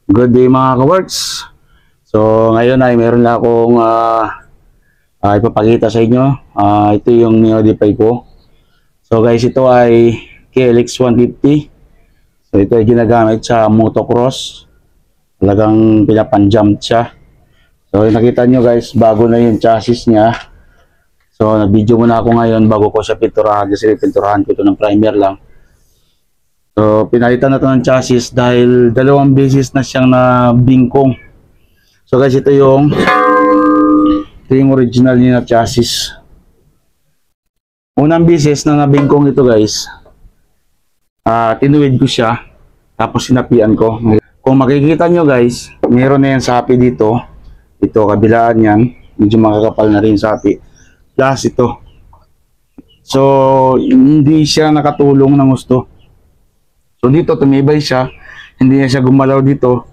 Good day mga ka-works. So ngayon ay meron na akong ipapakita sa inyo. Ito yung modify ko. So guys, ito ay KLX 150. So ito ay ginagamit sa motocross. Talagang pinapan-jump siya. So nakita nyo guys, bago na yung chassis niya. So nag-video muna ako ngayon bago ko siya pinturahan kasi pinturahan ko ito ng primer lang. So, pinalitan na ito ng chassis dahil 2 beses na siyang nabingkong. So guys, ito yung original niya na chassis. Unang beses na nabingkong ito guys, tinuwid ko siya, tapos sinapian ko. Kung makikita nyo guys, meron na yan sapi dito. Ito, kabilaan yan. Medyo makakapal na rin sapi. Plus ito. So, hindi siya nakatulong ng gusto. So dito tumibay siya, hindi na siya gumalaw dito.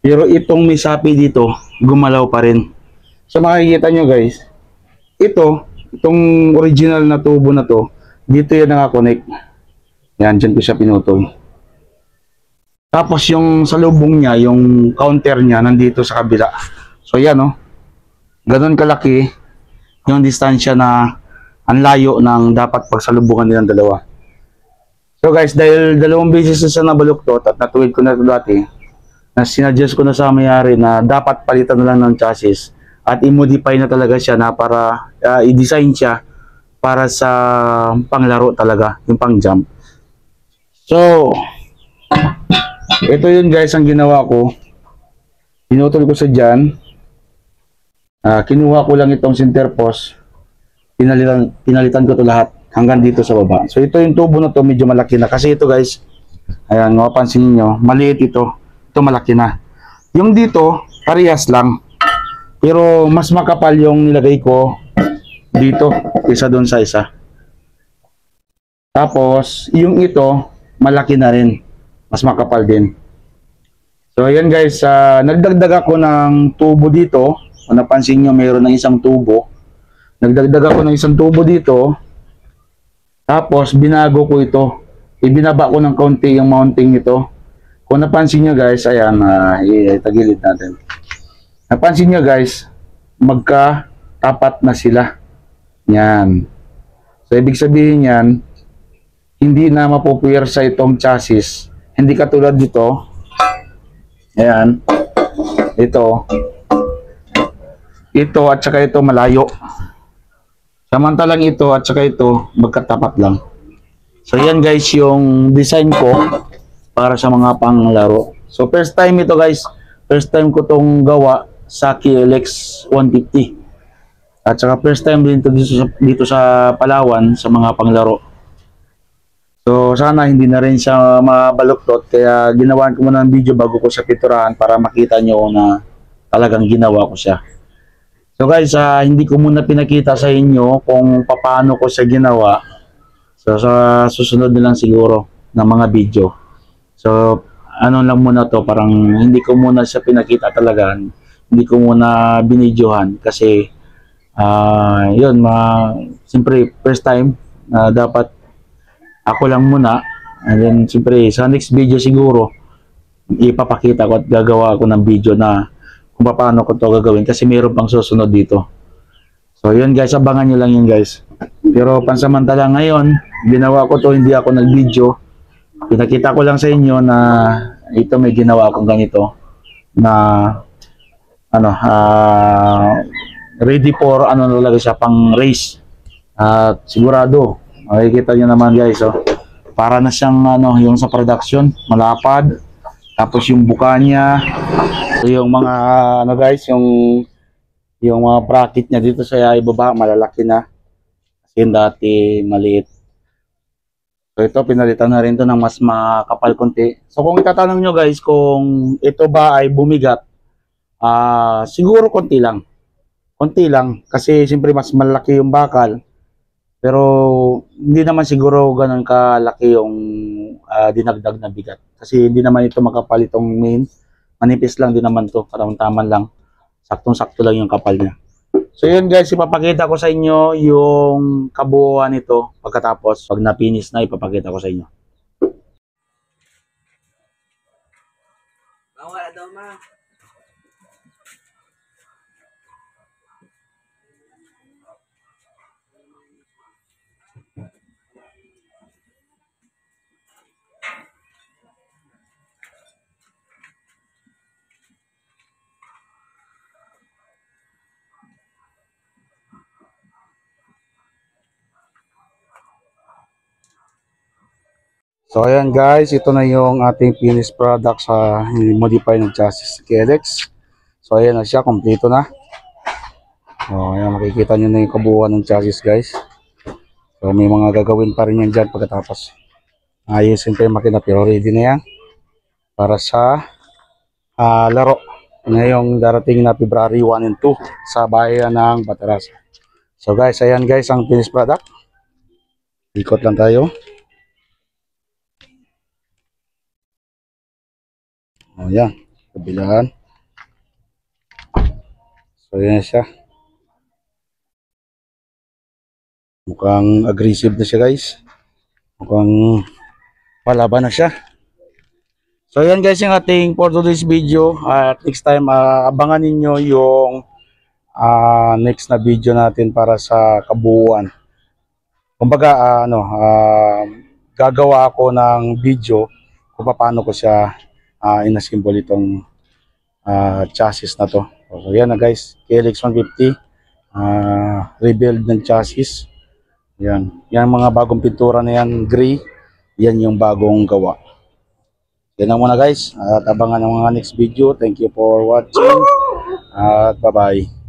Pero itong may sapi dito, gumalaw pa rin. So makikita nyo guys, itong original na tubo na to, dito yan nakakonect. Yan, dyan ko siya pinutol. Tapos yung salubong niya, yung counter niya, nandito sa kabila. So yan o, ganun kalaki yung distansya na ang layo ng dapat pagsalubungan nilang dalawa. So guys, dahil 2 beses na siya nabaluktot at natuwid ko na ito dati, na sinadjust ko na sa mayari na dapat palitan na lang ng chassis at i-modify na talaga siya na para i-design siya para sa panglaro talaga, yung pang-jump. So, ito yun guys ang ginawa ko. Pinutol ko sa dyan. Kinuha ko lang itong center post. Pinalitan ko ito lahat. Hanggang dito sa baba. So ito yung tubo na to, medyo malaki na. Kasi ito guys, ayan, mapapansin niyo, maliit ito. Ito malaki na. Yung dito, parehas lang. Pero mas makapal yung nilagay ko dito, isa doon sa isa. Tapos, yung ito, malaki na rin. Mas makapal din. So ayan guys, nagdagdag ako ng tubo dito. Kung napansin niyo, mayroon ng isang tubo. Nagdagdag ako ng isang tubo dito. Tapos, binago ko ito. Ibinaba ko ng kaunti yung mounting nito. Kung napansin nyo guys, ayan, itagilid natin. Napansin nyo guys, magka-tapat na sila. Yan. So, ibig sabihin yan, hindi na mapupwersa itong chassis. Hindi katulad dito. Ayan. Ito. Ito at saka ito malayo. Samantalang ito at saka ito, magkatapat lang. So yan guys yung design ko para sa mga panglaro. So first time ito guys, first time ko tong gawa sa KLX 150. At saka first time din dito sa Palawan sa mga panglaro. So sana hindi na rin siya mabaluktot, kaya ginawan ko muna ng video bago ko siya pinturahan para makita nyo na talagang ginawa ko siya. So guys, hindi ko muna pinakita sa inyo kung paano ko siya ginawa. So sa susunod na lang siguro ng mga video. So ano lang muna to, parang hindi ko muna siya pinakita talaga. Hindi ko muna binidyohan kasi yun, siyempre first time dapat ako lang muna. And then siyempre sa next video siguro ipapakita ko at gagawa ako ng video na kung paano ko to gagawin kasi mayroon pang susunod dito. So yun guys, abangan nyo lang yun guys. Pero pansamantala ngayon, ginawa ko to, hindi ako nag-video. Pinakita ko lang sa inyo na ito may ginawa akong ganito na ready for talaga siya, pang race. At sigurado, makikita nyo naman guys, para na siyang yung sa production, malapad. Tapos yung buka niya, yung mga guys, yung mga bracket niya dito sa ibaba malalaki na. Kasi dati maliit. So ito pinalitan na rin to ng mas makapal konti. So kung itatanong nyo guys kung ito ba ay bumigat, siguro konti lang. Konti lang kasi siyempre mas malaki yung bakal. Pero hindi naman siguro ganun kalaki yung dinagdag na bigat. Kasi hindi naman ito makapal itong main. Manipis lang din naman to, parang taman lang. Saktong-sakto lang yung kapal niya. So yun guys, ipapakita ko sa inyo yung kabuuan nito pagkatapos. Pag na-finish na, ipapakita ko sa inyo. daw, ma. So ayan guys, ito na yung ating finished product sa modify ng chassis KLX. So ayan na siya, kompleto na. So ayan, makikita nyo na yung kabuuan ng chassis guys. So may mga gagawin pa rin yan dyan pagkatapos. Ayusin pa yung makina pero ready na yan para sa laro ngayong darating na February 1 and 2 sa bayan ng Batarasa. So guys, ayan guys ang finished product. Ikot lang tayo. O yan, kabilaan. So yan siya. Mukhang aggressive na siya guys. Mukhang palaban na siya. So yan guys yung ating for today's video. At next time abangan ninyo yung next na video natin para sa kabuuan. Kumbaga gagawa ako ng video kung paano ko siya inassemble itong chassis na to. So yan na guys, KLX 150 rebuild ng chassis. Yan mga bagong pintura na yan, gray. Yan yung bagong gawa. Yan lang muna guys, at abangan ang mga next video. Thank you for watching at bye bye.